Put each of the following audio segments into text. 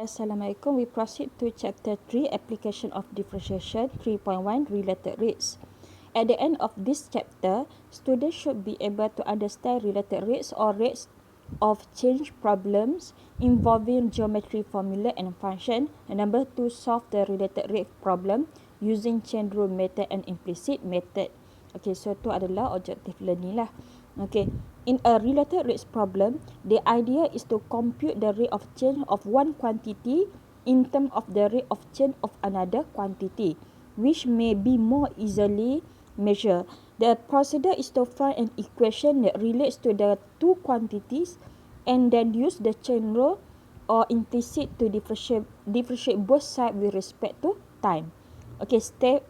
Assalamualaikum. We proceed to chapter 3, application of differentiation 3.1, related rates. At the end of this chapter, students should be able to understand related rates or rates of change problems involving geometry formula and function. And number 2, solve the related rate problem using chain rule method and implicit method. Okay, so itu adalah objective learning lah. Okay, in a related rates problem, the idea is to compute the rate of change of one quantity in terms of the rate of change of another quantity, which may be more easily measured. The procedure is to find an equation that relates to the two quantities and then use the chain rule or implicit to differentiate both sides with respect to time. Okay, step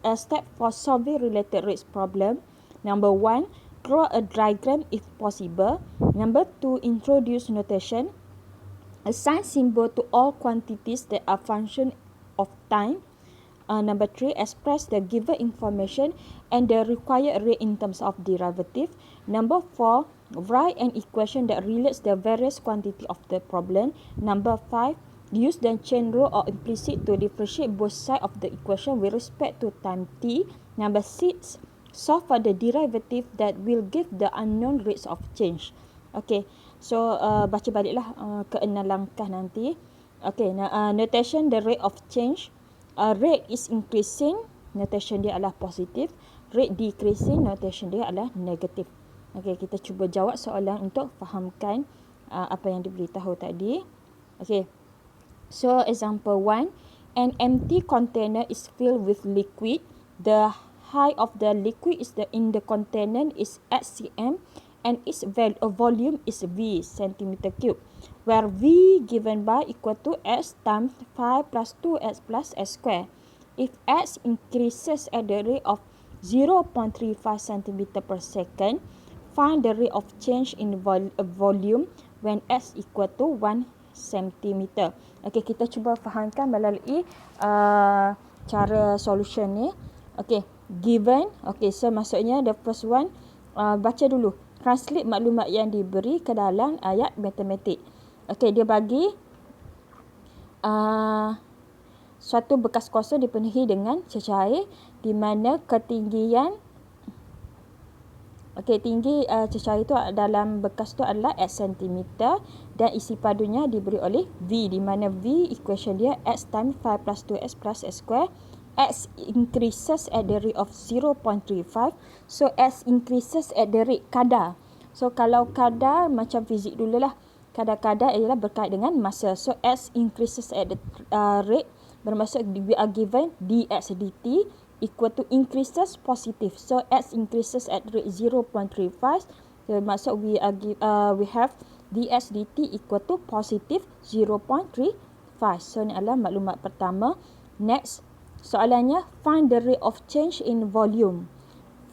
for solving related rates problem. Number 1, draw a diagram if possible. Number 2, introduce notation. Assign symbol to all quantities that are function of time. Number 3, express the given information and the required rate in terms of derivative. Number 4, write an equation that relates the various quantity of the problem. Number 5, use the chain rule or implicit to differentiate both sides of the equation with respect to time t. Number 6, solve for the derivative that will give the unknown rates of change. Okay, so baca baliklah ke 6 langkah nanti. Okay, notation the rate of change. Rate is increasing, notation dia adalah positif. Rate decreasing, notation dia adalah negatif. Okay, kita cuba jawab soalan untuk fahamkan apa yang diberitahu tadi. Okay, so example 1, an empty container is filled with liquid. The height of the liquid in the container is x cm and its volume is v centimeter cube, where v given by equal to x times 5 plus 2x plus s square. If x increases at the rate of 0.35 cm per second, find the rate of change in volume when x equal to 1 cm. Okay, kita cuba fahamkan melalui cara solution ni. Okay, given. Okay, so maksudnya the first one, baca dulu. Translate maklumat yang diberi ke dalam ayat matematik. Okey, dia bagi suatu bekas kosong dipenuhi dengan cecair di mana ketinggian tinggi cecair itu dalam bekas itu adalah x cm dan isi padunya diberi oleh v, di mana v equation dia x times 5 plus 2x plus s square. X increases at the rate of 0.35. So X increases at the rate kadar. So kalau kadar macam fizik dululah. Kadar-kadar ialah berkait dengan masa. So X increases at the rate, bermaksud we are given dx dt equal to increases positive. So X increases at rate 0.35. Bermaksud we have dx dt equal to positive 0.35. So ni adalah maklumat pertama. Next, soalannya, find the rate of change in volume.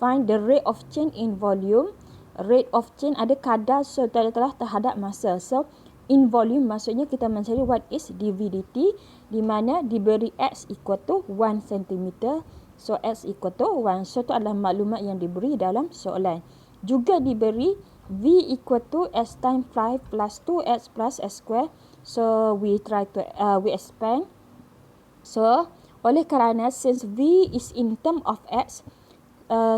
Find the rate of change in volume. Rate of change ada kadar telah terhadap masa. So, in volume maksudnya kita mencari what is dv dt, di mana diberi x equal to 1 cm. So, x equal to 1. So, itu adalah maklumat yang diberi dalam soalan. Juga diberi v equal to x times 5 plus 2x plus s square. So, we expand. So, oleh kerana since v is in term of x,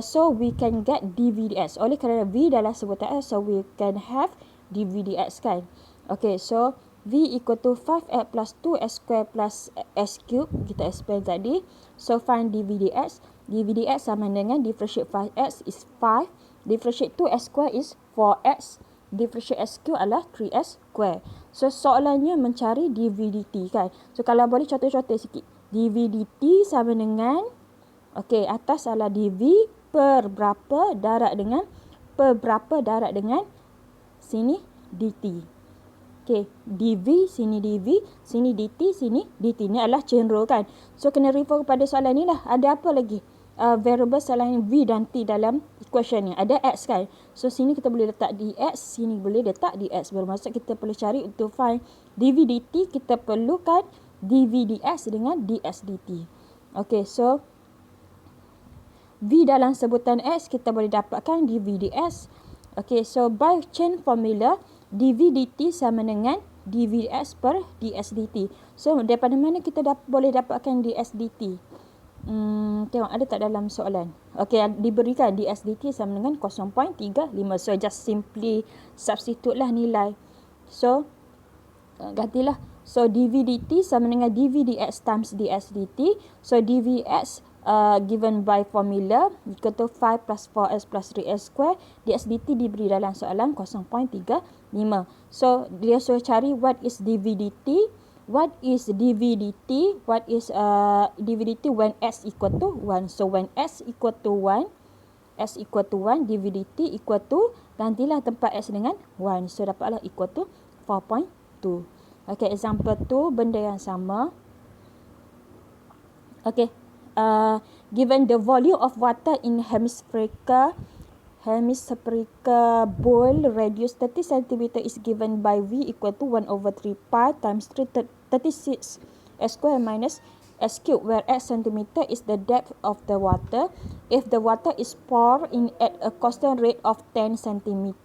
so we can get dv dx. Oleh kerana v dalam sebutan x, so we can have dv dx kan. Okay, so v equal to 5x plus 2s square plus s cube. Kita explain tadi. So find dv dx. dv dx sama dengan differentiate 5x is 5. Differentiate 2s square is 4x. Differentiate s cube adalah 3s square. So soalannya mencari dv dt kan. So kalau boleh contoh-contoh sikit. dv dt sama dengan, okey, atas adalah dv per berapa darab dengan sini dt. Okey, dv, sini dt, sini dt. Ni adalah chain rule kan. So kena refer kepada soalan ni lah. Ada apa lagi? Variable selain v dan t dalam equation ni. Ada x kan. So sini kita boleh letak dx, sini boleh letak dx. Bermaksud kita perlu cari untuk find dv dt, kita perlukan dv dx dengan dx dt. Okay, so v dalam sebutan x kita boleh dapatkan dv dx. Okay, so by chain formula dv dt sama dengan dv dx per ds dt. So daripada mana kita boleh dapatkan ds dt? Tengok ada tak dalam soalan. Okey, diberikan ds dt sama dengan 0.35. So just simply substitute lah nilai. So gantilah. So dv dt sama dengan dv dx times ds dt. So dv dx given by formula equal to 5 plus 4s plus 3s square. ds dt diberi dalam soalan 0.35. So dia suruh cari what is dv dt. What is dv dt? What is dv dt when s equal to 1? So when s equal to 1, dv dt equal to, gantilah tempat s dengan 1. So dapatlah equal to 4.2. Okay, example 2, benda yang sama. Okay, given the volume of water in hemispherical bowl radius 30 cm is given by V equal to 1 over 3 pi times 36 s square minus s cube, where s centimeter is the depth of the water. If the water is poured in at a constant rate of 10 cm,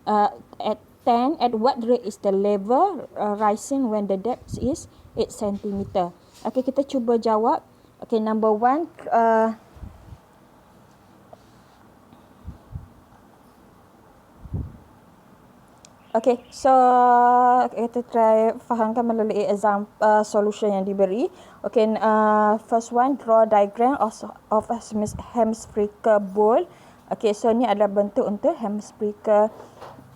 at what rate is the level rising when the depth is 8 cm? Okay, kita cuba jawab. Okay, number 1, okay, so kita try fahamkan melalui example solution yang diberi. Okay, first one, draw diagram of a hemispherical bowl. Okay, so ni adalah bentuk untuk hemispherical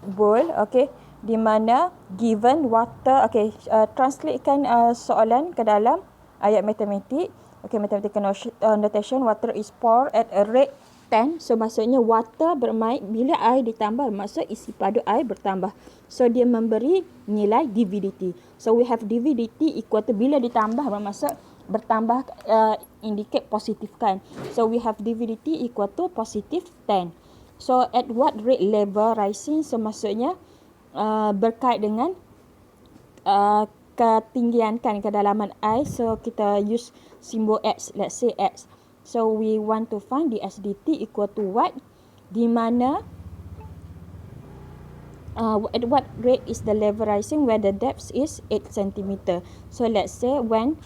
bowl. Okay, di mana given water. Okay, translatekan soalan ke dalam ayat matematik. Okay, mathematical notation, water is poured at a rate 10. So maksudnya water bermain, bila air ditambah maksud isi padu air bertambah. So dia memberi nilai dv dt. So we have dv dt equal to, bila ditambah bermaksud bertambah, indicate positif kan. So we have dv dt equal to positive 10. So at what rate level rising? So maksudnya berkait dengan ketinggian kan, kedalaman air. So kita use simbol x, let's say x. So we want to find ds dt equal to what? Di mana at what rate is the level rising where the depth is 8 cm. So let's say when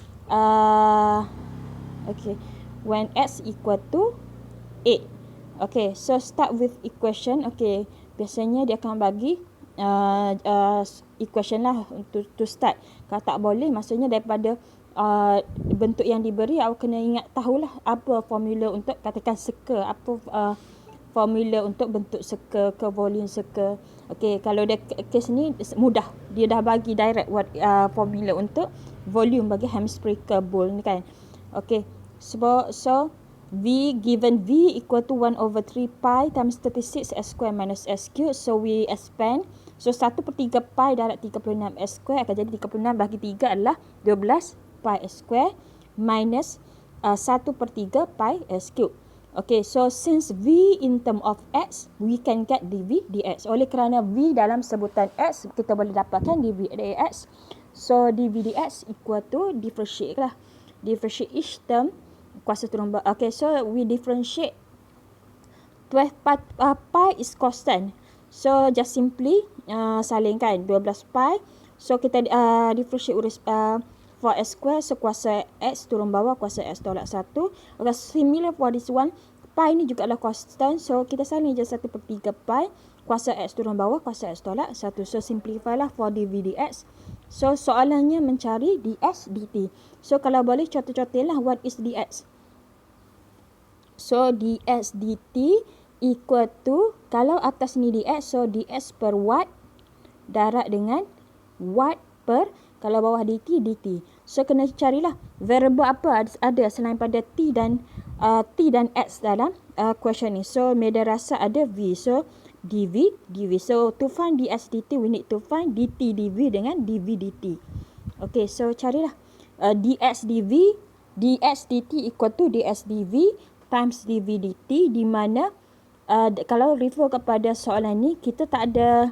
when s equal to 8. Okay, so start with equation. Okay, biasanya dia akan bagi equation lah to start. Kalau tak boleh, maksudnya daripada bentuk yang diberi, awak kena ingat tahulah apa formula untuk katakan circle, apa formula untuk bentuk circle ke volume circle. Okey, kalau dia case ni mudah, dia dah bagi direct formula untuk volume bagi hemispherical bowl ni kan. Okey, so V given V equal to 1 over 3 pi times 36 s square minus s cube. So we expand. So 1/3 pi darab 36 s square akan jadi 36 bagi 3 adalah 12 pi s square minus 1/3 pi s cube. Okay, so since V in term of x, we can get dv dx. Oleh kerana V dalam sebutan x, kita boleh dapatkan dv dx. So dv dx equal to, differentiate lah. Differentiate each term, kuasa turun bawah. Okay, so we differentiate 12 pi is constant. So just simply salingkan 12 pi. So kita differentiate urus for s square. So kuasa x turun bawah, kuasa x tolak 1. Okay, similar for this one. Pi ni juga adalah constant. So kita saling je 1/3 pi. Kuasa x turun bawah, kuasa x tolak 1. So simplify lah for dv dx. So soalannya mencari ds dt. So kalau boleh contoh-contoh lah what is dx. So ds dt equal to, kalau atas ni dx, so ds per watt darab dengan watt per, kalau bawah dt, dt. So kena carilah variable apa ada selain pada t dan x dalam question ni. So media rasa ada v. So dv. So to find ds dt, we need to find dt dv dengan dv dt. Okay, so carilah dx dv. Dx dt equal to ds dv times dv dt, di mana kalau refer kepada soalan ni, kita tak ada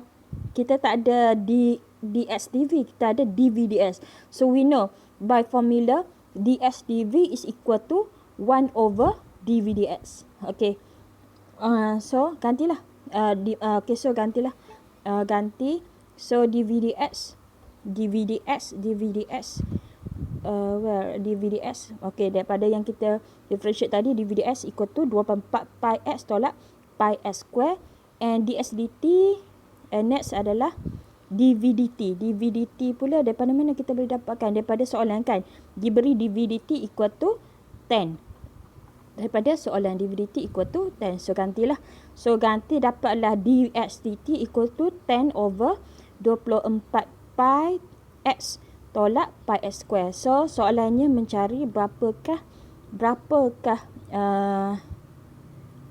dx dv, kita ada dv ds. So we know by formula ds dv is equal to 1 over dv dx. Okay, so gantilah. Okay, so gantilah. Ganti. So DVDS, DVDS. Okay, daripada yang kita differentiate tadi, DVDS equal to 2/4 pi x tolak pi x square, and DSDT next adalah DVDT. DVDT pula daripada mana kita boleh dapatkan? Daripada soalan kan, diberi DVDT equal to 10. Daripada soalan DVDT equal to 10. So gantilah. So ganti dapatlah DSDT equal to 10 over 24 pi x tolak pi x square. So soalannya mencari berapakah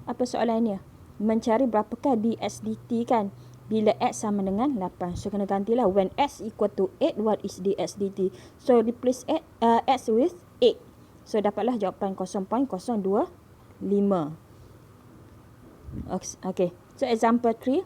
apa soalannya? Mencari berapakah DSDT kan? Bila x sama dengan 8. So kena gantilah. When x equal to 8, what is DSDT? So replace x with 8. So dapatlah jawapan 0.025. Okay. So example 3.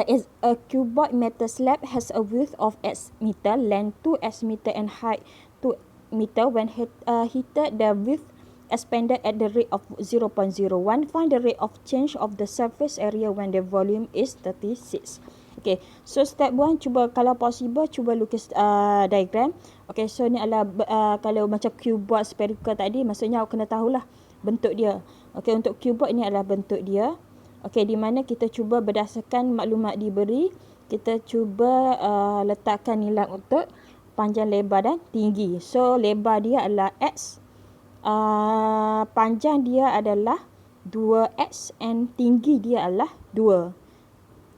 Is a cuboid metal slab has a width of x meter, length 2x meter and height 2 meter. When heated, the width expanded at the rate of 0.01. Find the rate of change of the surface area when the volume is 36. Okay, so step 1, cuba kalau possible cuba lukis diagram. Okay, so ni adalah kalau macam cuboid spherical tadi, maksudnya awak kena tahulah bentuk dia. Okay, untuk cuboid ni adalah bentuk dia. Okay, di mana kita cuba berdasarkan maklumat diberi, kita cuba letakkan nilai untuk panjang, lebar dan tinggi. So lebar dia adalah x, panjang dia adalah 2x and tinggi dia adalah 2.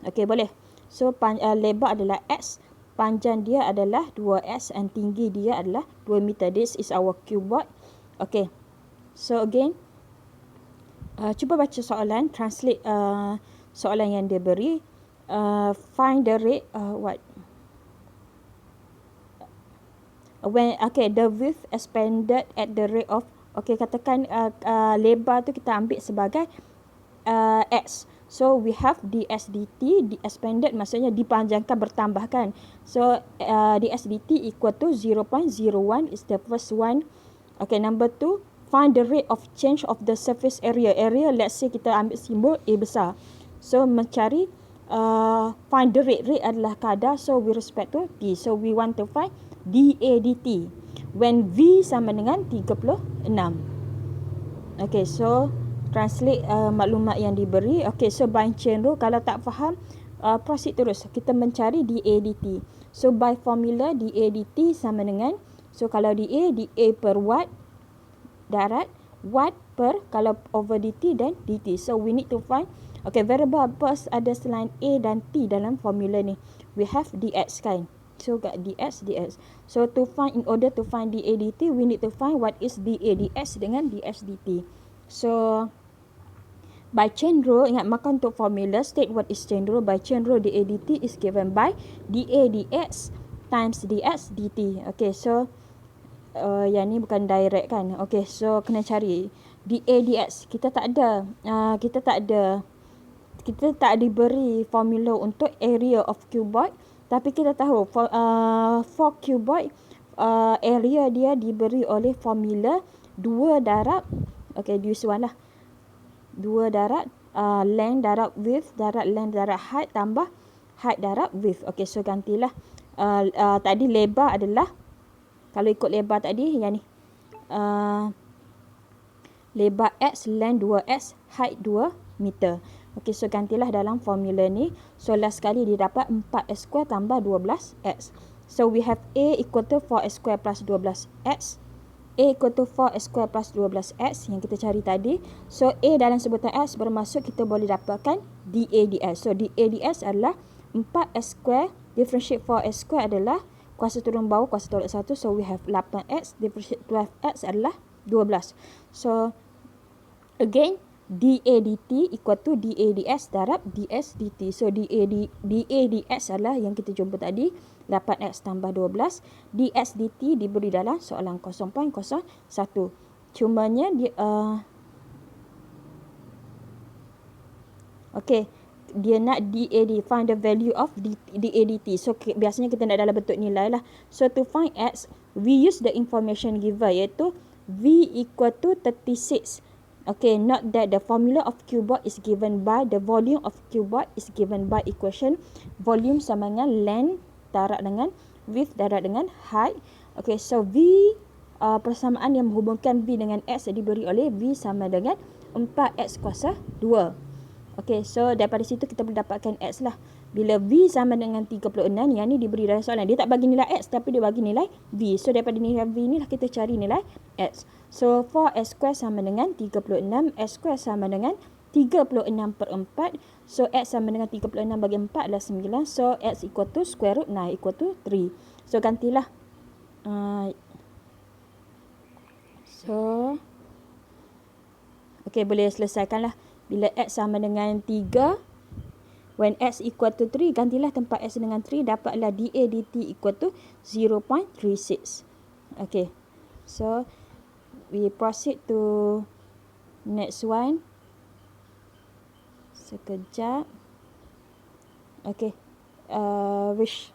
Okay, boleh. So lebar adalah x, panjang dia adalah 2x and tinggi dia adalah 2 meter. This is our cuboid. Okay, so again, cuba baca soalan, translate soalan yang dia beri. Find the rate the width expanded at the rate of, okay, katakan lebar tu kita ambil sebagai x. So we have DSDT, the expanded maksudnya dipanjangkan, bertambahkan. So DSDT equal to 0.01 is the first one. Okay, number 2, find the rate of change of the surface area. Area, let's say kita ambil simbol A besar. So mencari find the rate. Rate adalah kadar, so with respect to T. So we want to find DADT when V sama dengan 36. Okay, so translate maklumat yang diberi. Okay, so by chain rule, kalau tak faham, proceed terus. Kita mencari DADT. So by formula, DADT sama dengan, so kalau DA per watt darat, watt per, kalau over DT dan DT. So we need to find, okay, variable apa ada selain A dan T dalam formula ni? We have DX kan? So got DX. So to find, in order to find DADT, we need to find what is DADX dengan DSDT. So by chain rule, ingat makan untuk formula, state what is chain rule. By chain rule, DADT is given by DADX times DX DT. Okay, so yang ni bukan direct kan. Okay, so kena cari DADX. Kita tak diberi formula untuk area of cuboid, tapi kita tahu for cuboid area dia diberi oleh formula 2 darab, okay, this one lah, 2 darab length darab width darab length darab height tambah height darab width. Okay, so gantilah. Tadi lebar adalah, kalau ikut lebar tadi yang ni, lebar x, length 2x, height 2 meter. Okay, so gantilah dalam formula ni. So last kali dia dapat 4x square tambah 12x. So we have A equal to 4x square plus 12x. A equal to 4x square plus 12x yang kita cari tadi. So A dalam sebutan x bermaksud kita boleh dapatkan DADS. So DADS adalah 4x square differentiate 4x square adalah kuasa turun bawah kuasa tolak 1. So we have 8x differentiate 12x adalah 12. So again, DADT equal to DADS darab DSDT. So DADS adalah yang kita jumpa tadi, 8x tambah 12. DSDT diberi dalam soalan 0.01. Cumanya dia okay, dia nak DAD, find the value of DADT. So biasanya kita nak dalam bentuk nilai lah. So to find x, we use the information given, iaitu V equal to 36 Okay, note that the formula of cuboid is given by, the volume of cuboid is given by equation volume sama dengan length darab dengan width darab dengan height. Okay, so V persamaan yang menghubungkan V dengan X diberi oleh V sama dengan 4X kuasa 2. Okay, so daripada situ kita boleh dapatkan X lah. Bila V sama dengan 36, yang ni diberi dalam soalan. Dia tak bagi nilai X tapi dia bagi nilai V. So daripada nilai V ni lah kita cari nilai X. So 4x square sama dengan 36, x square sama dengan 36 per 4. So x sama dengan 36 bagi 4 adalah 9. So x equal to square root 9 equal to 3. So gantilah. Okay, boleh selesaikan lah. Bila x sama dengan 3, when x equal to 3, gantilah tempat x dengan 3, dapatlah dA dt equal to 0.36. Okay, so we proceed to next one. Sekejap. Okay. Which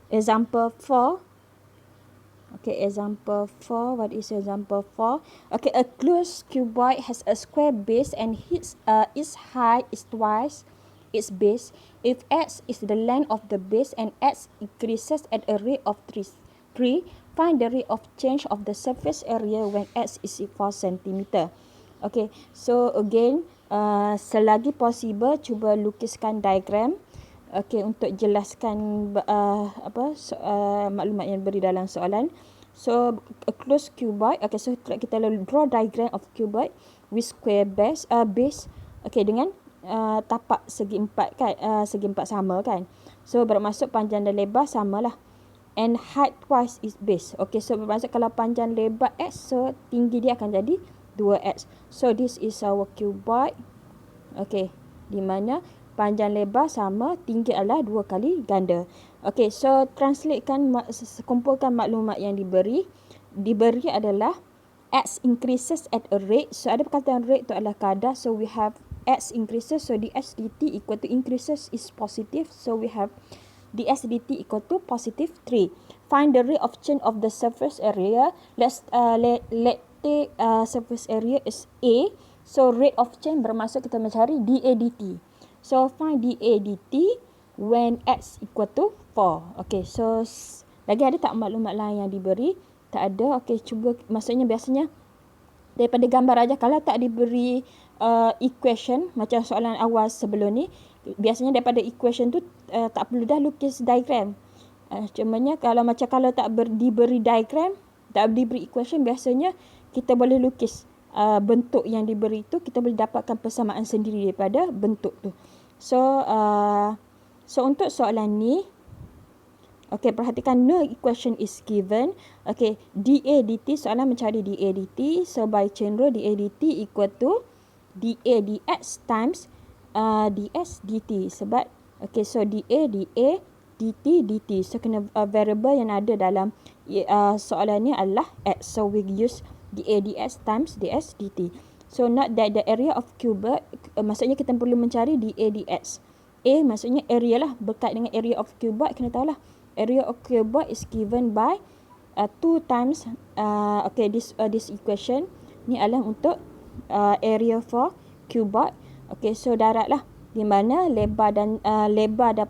example 4. Okay, example 4. What is example 4? Okay, a closed cuboid has a square base and its height is twice its base. If x is the length of the base and x increases at a rate of 3, find the rate of change of the surface area when x is 4 cm. Okay, so again, selagi possible, cuba lukiskan diagram. Okay, untuk jelaskan maklumat yang beri dalam soalan. So, a closed cuboid. Okay, so kita draw diagram of cuboid with square base. Okay, dengan tapak segi empat kan, segi empat sama kan. So, bermaksud panjang dan lebar samalah. And height twice its base. Okay, so bermaksud kalau panjang lebar x, so tinggi dia akan jadi 2x. So, this is our cuboid. Okay, di mana panjang lebar sama, tinggi adalah 2 kali ganda. Okay, so translatekan, kumpulkan maklumat yang diberi. Diberi adalah x increases at a rate. So, ada perkataan rate itu adalah kadar. So, we have x increases. So, dx dt equal to increases is positive. So, we have dx dt equal to positive 3. Find the rate of change of the surface area. Let's take surface area is A. So, rate of change bermaksud kita mencari dA dt. So, find dA dt when x equal to 4. Okay, so lagi ada tak maklumat lain yang diberi? Tak ada. Okay, cuba, maksudnya biasanya daripada gambar aja. Kalau tak diberi equation, macam soalan awal sebelum ni, biasanya daripada equation tu tak perlu dah lukis diagram. Cumanya kalau tak diberi diagram, tak diberi equation, biasanya kita boleh lukis bentuk yang diberi tu, kita boleh dapatkan persamaan sendiri daripada bentuk tu. So untuk soalan ni, okay, perhatikan no equation is given. Okay, dA dt, soalan mencari dA dt. So by chain rule, dA dt equal to dA dx times dx dt. Sebab, okay, so dA dt dt. So kena variable yang ada dalam soalan ni adalah x. So we use dA dx times dx dt. So note that the area of cuboid, maksudnya kita perlu mencari dA dx. A maksudnya area lah, berkait dengan area of cuboid, kena tahu lah. Area of cuboid is given by 2 times, okay, this equation ni adalah untuk area for cuboid. Okay, so darat lah, di mana lebar dan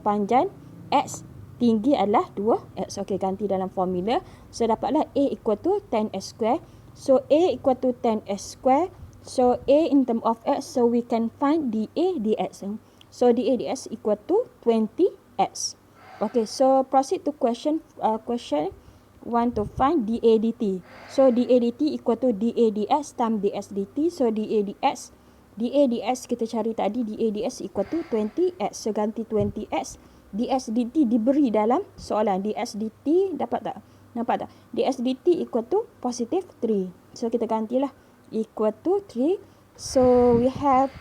panjang x, tinggi adalah 2x. Okay, ganti dalam formula. So dapatlah A equal to 10x square. So A equal to 10x square. So A in term of x, so we can find dA dx. So dA dx equal to 20x. Okay, so proceed to question 1 to find dA dt. So dA dt equal to dA dx times dx dt. So dA dx kita cari tadi, dA dx equal to 20x. So ganti 20x. dx dt diberi dalam soalan. dx dt dapat tak? Nampak tak? dx dt equal to positive 3. So kita gantilah equal to 3. So we have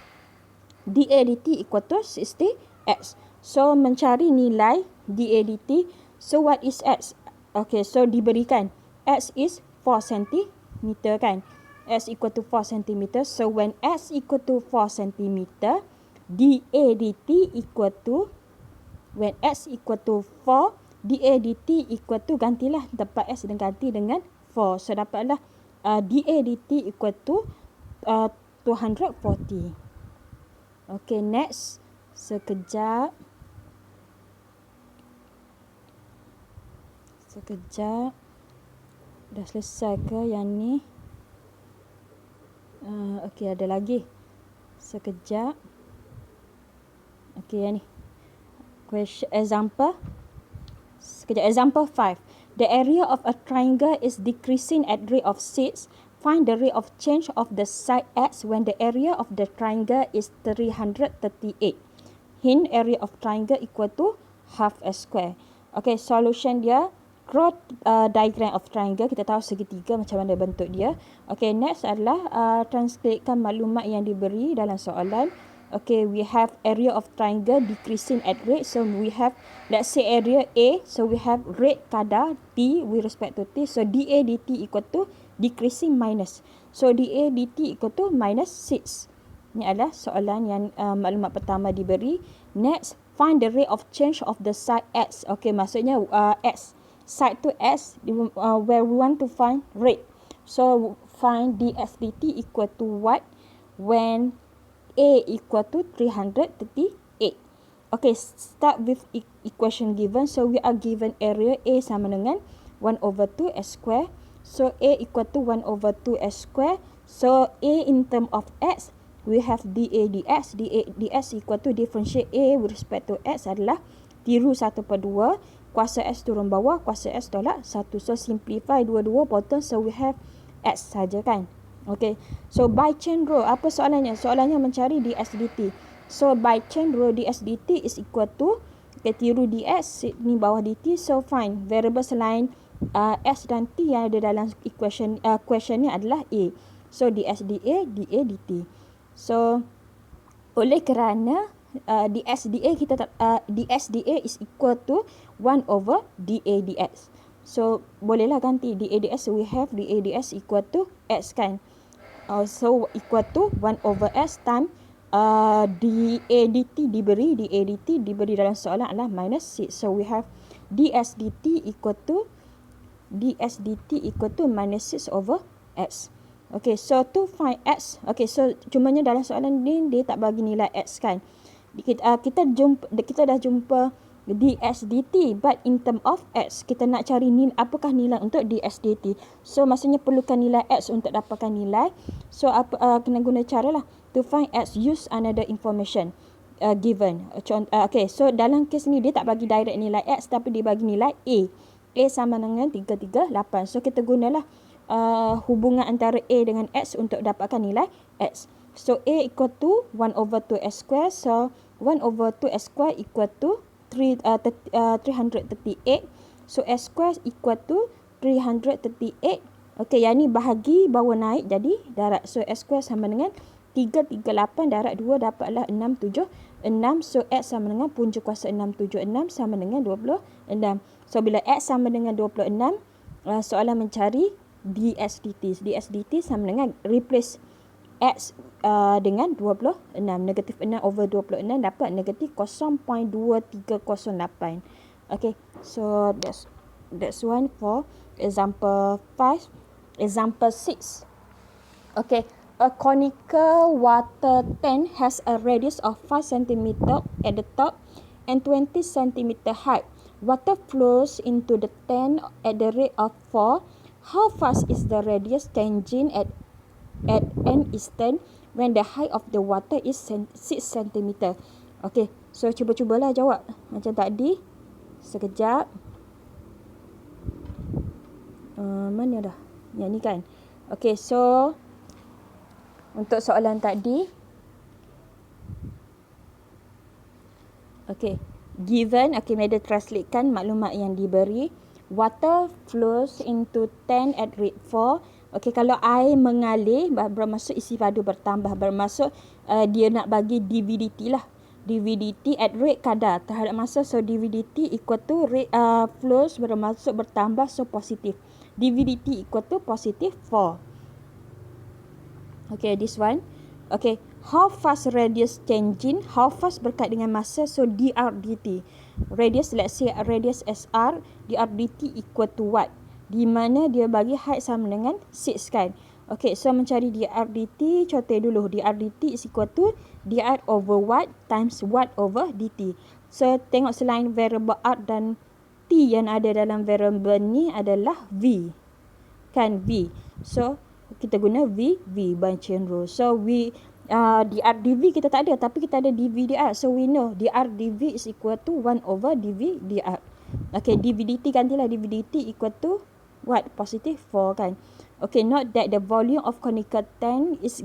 dA dt equal to 60x. So mencari nilai dA dt. So what is x? Okay, so diberikan x is 4 cm kan. X equal to 4 cm. So when x equal to 4 cm, dA dt equal to, when x equal to 4, dA dt equal to, gantilah tempat x dan ganti dengan 4. So dapatlah dA dt equal to 240. Okay, next. Sekejap. Dah selesai ke yang ni? Okay, ada lagi. Sekejap. Okay, yang ni. Question, example. Sekejap, example 5. The area of a triangle is decreasing at rate of 6. Find the rate of change of the side x when the area of the triangle is 338. Hint, area of triangle equal to half s square. Okay, solution dia. Draw diagram of triangle. Kita tahu segitiga macam mana bentuk dia. Okay, next adalah translatekan maklumat yang diberi dalam soalan. Okay, we have area of triangle decreasing at rate. So we have, let's say area A. So we have rate kadar T with respect to T. So dA dt equal to decreasing minus. So dA dt equal to minus 6. Ini adalah soalan yang maklumat pertama diberi. Next, find the rate of change of the side x. Okay, maksudnya x. Side to x, where we want to find rate. So find dx dt equal to what when A equal to 338. Okay, start with equation given. So we are given area A sama dengan 1 over 2 s square. So A equal to 1 over 2 s square. So A in term of x, we have dA dx. dA dx equal to differentiate A with respect to x adalah tiru 1/2. Kuasa S turun bawah, kuasa S tolak 1. So simplify dua-dua potong. So we have x saja kan. Okay. So by chain rule, apa soalannya? Soalannya mencari ds dt. So by chain rule ds dt is equal to, okay, tiru ds ni bawah dt. So find variable selain s dan t yang ada dalam equation question ni adalah a. So ds dA, dA dt. So oleh kerana ds dA kita ds dA is equal to 1 over dA dx. So bolehlah ganti dA dx, we have dA dx equal to x kan. So equal to 1 over s time dA dt diberi dalam soalan adalah minus 6. So we have ds dt equal to minus 6 over x. Okay, so to find x, okay, so cumanya dalam soalan ni dia tak bagi nilai x kan. Kita dah jumpa ds dt, but in term of x kita nak cari apakah nilai untuk ds dt. So maksudnya perlukan nilai x untuk dapatkan nilai. So kena guna cara lah to find x, use another information given. Okay, so dalam kes ni dia tak bagi direct nilai x, tapi dia bagi nilai a sama dengan 338. So kita gunalah hubungan antara a dengan x untuk dapatkan nilai x. So a equal to 1 over 2 s square. So 1 over 2 s square equal to 338. So s square equal to 338. Okay, yang ni bahagi bawah naik jadi darat. So s square sama dengan 338 darat 2 dapatlah 676. So x sama dengan punca kuasa 676 sama dengan 26. So bila x sama dengan 26, soalan mencari ds dt. ds dt sama dengan replace x dengan 26. Negatif 6 over 26 dapat negatif 0.2308. Okay, so that's one for example 5. Example 6. Okay, a conical water tank has a radius of 5 cm at the top and 20 cm height. Water flows into the tank at the rate of 4. How fast is the radius changing at an instant when the height of the water is 6 cm? Okay, so cubalah jawab macam tadi. Sekejap. Mana dah? Yang ni kan. Okay, so untuk soalan tadi. Okay, given, okay, Meda translatekan maklumat yang diberi. Water flows into tank at rate 4. Okay, kalau air mengalir, bermaksud isi padu bertambah. Bermaksud dia nak bagi dVdt lah. dVdt at rate kadar terhadap masa. So dVdt equal to rate flows bermaksud bertambah, so positif. dVdt equal to positif 4. Okay, this one. Okay, how fast radius changing? How fast berkait dengan masa. So dr dt. Radius, let's say radius sr, dr dt equal to what? di mana dia bagi height sama dengan 6 kan. Okay, so mencari dr dt, contoh dulu. Dr dt is equal to dr over what times what over dt. So tengok selain variable r dan t yang ada dalam variable ni adalah v. Kan, v. So kita guna v by chain rule. So dr dv kita tak ada, tapi kita ada dv dr. So we know dr dv is equal to 1 over dv dr. Okay, dv dt gantilah dv dt equal to what? Positive 4 kan. Okay, note that the volume of conical tan is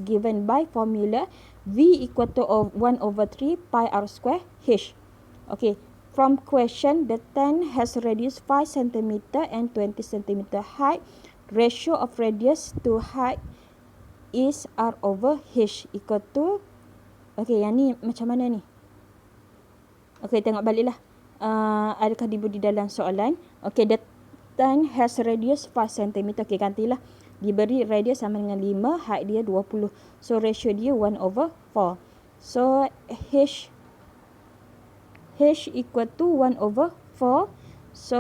given by formula v equal to 1 over 3 pi r square h. Okay, from question, the tan has radius 5 cm and 20 cm height. Ratio of radius to height is r over h equal to, okay, yang ni macam mana ni? Okay, tengok baliklah. Adakah diberi dalam soalan? Okay, the tan has radius 5 cm. Okay, gantilah. Diberi radius sama dengan 5, height dia 20. So, ratio dia 1 over 4. So, h equal to 1 over 4. So,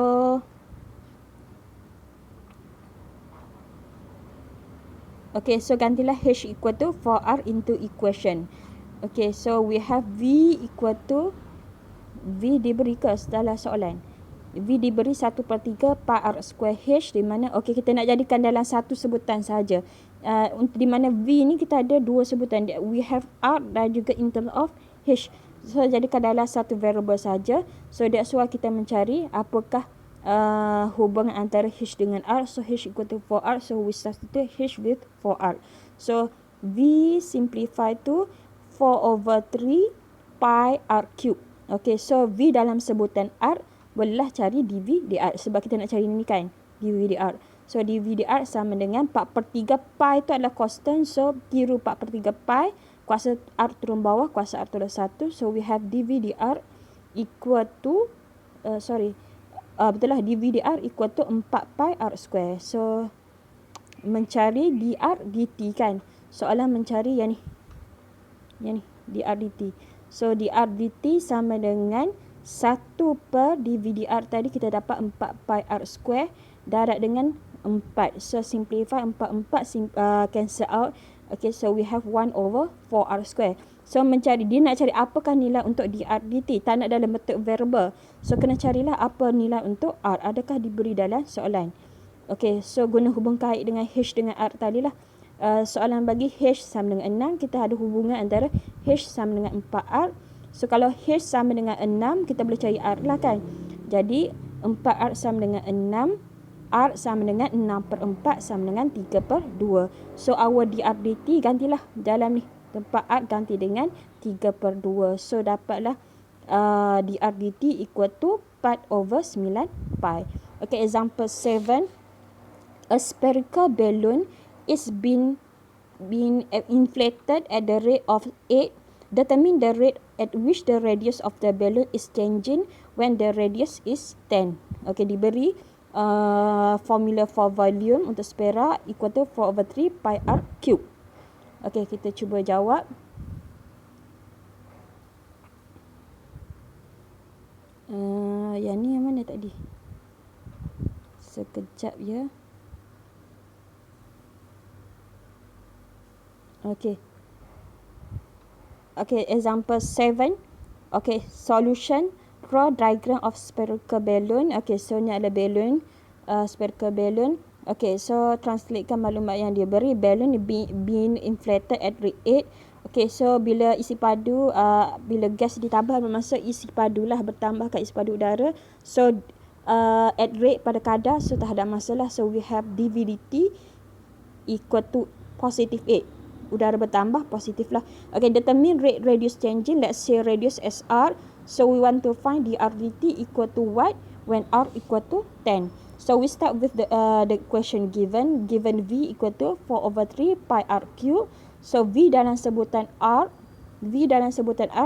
okay, so gantilah h equal to 4r into equation. Okay, so we have v equal to, v diberi ke dalam soalan? V diberi 1/3 pi r square h, di mana, okay, kita nak jadikan dalam satu sebutan saja. Di mana v ni kita ada dua sebutan. We have r dan juga in terms of h. So, jadikan dalam satu variable saja. So, that's why kita mencari apakah hubungan antara h dengan r. So, h equal to 4r. So, we substitute h with 4r. So, v simplify to 4 over 3 pi r cube. Okay, so v dalam sebutan r, bolehlah cari dv dr. Sebab kita nak cari ni kan, dv dr. So, dv dr sama dengan 4/3 pi tu adalah constant. So, tiru 4/3 pi. Kuasa r turun bawah, kuasa r turun 1. So, we have dv dr equal to, betul lah, dv dr equal to 4 pi r square. So, mencari dr dt kan. Soalan mencari yang ni, dr dt. So, dr dt sama dengan 1 per dv dr tadi kita dapat 4 pi r square darab dengan 4. So, simplify 4 cancel out. Okay, so we have 1 over 4r square. So, dia nak cari apakah nilai untuk dr dt. Tak nak dalam bentuk variable. So, kena carilah apa nilai untuk r. Adakah diberi dalam soalan? Okay, so guna hubung kait dengan h dengan r tadilah. Soalan bagi h sama dengan 6, kita ada hubungan antara h sama dengan 4r. So, kalau h sama dengan 6, kita boleh cari r lah kan. Jadi, 4r sama dengan 6, r sama dengan 6/4 sama dengan 3/2. So, our dr dt gantilah dalam ni. Tempat r ganti dengan 3/2. So, dapatlah dr dt equal to 4 over 9 pi. Okay, example 7. A spherical balloon is being inflated at the rate of 8. Determine the rate at which the radius of the balloon is changing when the radius is 10. Okay, diberi formula for volume untuk sphera equal to 4 over 3 pi r cube. Okay, kita cuba jawab. Yang ni yang mana tadi? Sekejap ya. Okay. Okay, example 7. Okay, solution. Draw diagram of spherical balloon. Okay, so ni adalah balloon. Spherical balloon. Okay, so translatekan maklumat yang dia beri. Balloon being inflated at rate 8. Okay, so bila isi padu, bila gas ditambah, bermaksud isi padu lah bertambah kat isi padu udara. So, at rate pada kadar, so tak ada masalah. So, we have dv dt equal to positive 8. Udara bertambah, positif lah. Okay, determine rate radius changing. Let's say radius SR. So, we want to find dr dt equal to what when r equal to 10. So, we start with the question given. Given v equal to 4 over 3 pi r cube. So, v dalam sebutan r.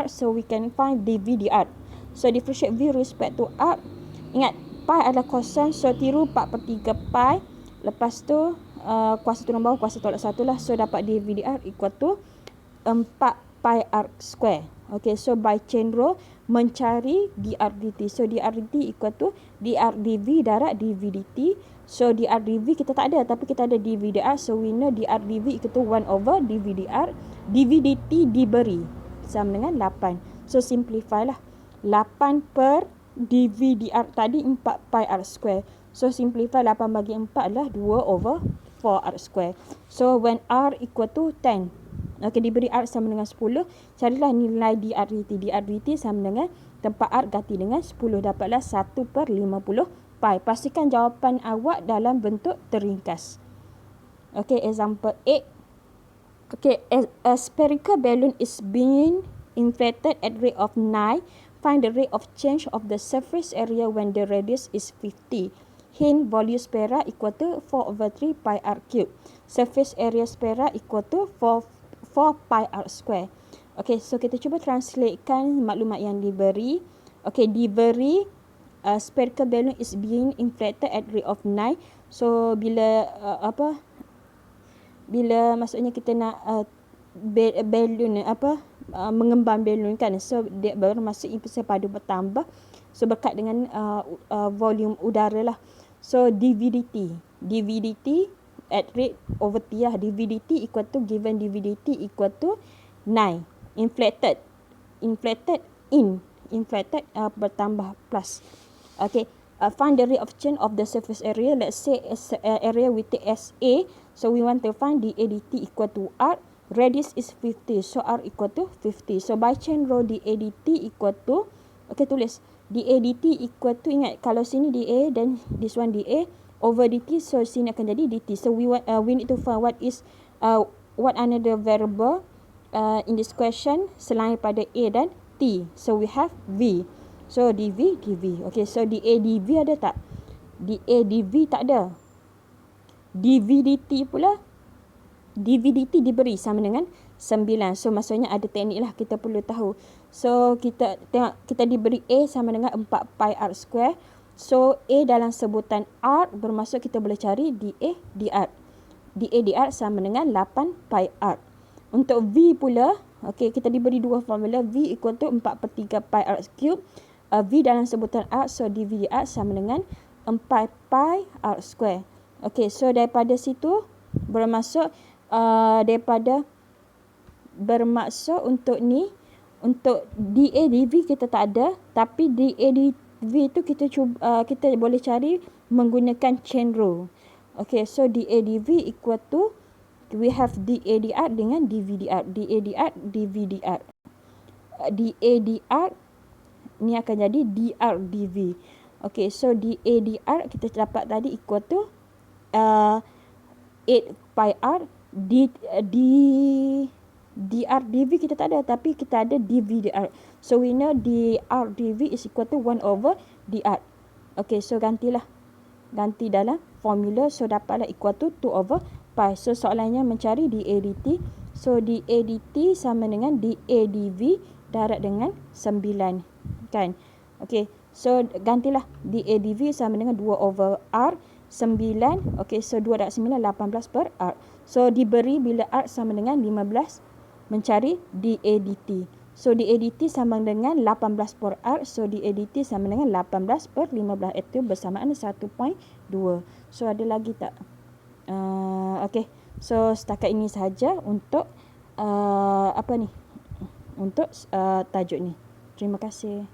So, we can find dv dr. So, differentiate v respect to r. Ingat, pi adalah kosong. So, tiru 4/3 pi. Lepas tu, kuasa turun bawah, kuasa tolak 1 lah. So, dapat dv dr equal to 4 pi r square. Okay, so by chain rule, mencari dr dt. So dr dt equal to dr dv darab dv dt. So dr dv kita tak ada, tapi kita ada dv dr. So we know dr dv equal to 1 over dv dr. dv dt diberi sama dengan 8. So simplify lah. 8 per dv dr tadi 4 pi r square. So simplify 8 bagi 4 adalah 2 over 4 r square. So when r equal to 10, okey, diberi R sama dengan 10, carilah nilai dr dt. dr dt sama dengan tempat R ganti dengan 10, dapatlah 1 per 50 pi. Pastikan jawapan awak dalam bentuk terringkas. Okey, example 8. Okey, a spherical balloon is being inflated at rate of 9. Find the rate of change of the surface area when the radius is 50. Hint, volume sphere equal to 4 over 3 pi r cube. Surface area sphere equal to 4 pi r square. Okey, so kita cuba translatekan maklumat yang diberi. Okey, diberi spherical balloon is being inflated at rate of 9. So bila bila maksudnya kita nak balloon mengembang balloon kan, so dia bermaksud impulsi padu bertambah, so berkat dengan volume udara lah. So dv dt at rate over t lah. dv dt equal to, given dv dt equal to 9. Inflated bertambah plus. Okay, find the rate of change of the surface area. Let's say area we take as A. So we want to find dA dt equal to R. Radius is 50. So R equal to 50. So by chain rule dA dt equal to, okay, tulis dA dt equal to, ingat kalau sini dA then this one dA over dt, so sini akan jadi dt. So we need to find what another variable in this question selain pada a dan t. So we have v. So dv. Okay, so dA dv ada tak? dA dv tak ada. dv dt pula, dv dt diberi sama dengan 9. So maksudnya ada teknik lah, kita perlu tahu. So kita tengok, kita diberi a sama dengan 4 pi r square. So a dalam sebutan r bermaksud kita boleh cari dA dr. dA dr sama dengan 8 pi r. Untuk v pula, okey, kita diberi dua formula. V equal to 4 per 3 pi r cube. V dalam sebutan r, so dv dr sama dengan 4 pi r square. Okey, so daripada situ bermaksud untuk ni, untuk dA dv kita tak ada, tapi dA dv tu kita boleh cari menggunakan chain rule. Okay, so dA dv equal to, we have dA dr dengan dv dr. dA dr dv dr. dA dr ni akan jadi dr dv. Okay, so dA dr kita dapat tadi equal to 8 pi r. dr dv kita tak ada, tapi kita ada dv dr. So we know dr dv is equal to 1 over dr. Okay, so ganti dalam formula, so dapatlah equal to 2 over pi. So soalannya mencari dA dt. So dA dt sama dengan dA dv darab dengan 9 kan. Okay, so gantilah dA dv sama dengan 2 over r 9. Okay, so 2 darab 9 18 per r. So diberi bila r sama dengan 15, mencari dA dt. So dA dt sama dengan 18 per r. So dA dt sama dengan 18 per 15. Itu bersamaan 1.2. So ada lagi tak? Okay, so setakat ini sahaja untuk untuk tajuk ni. Terima kasih.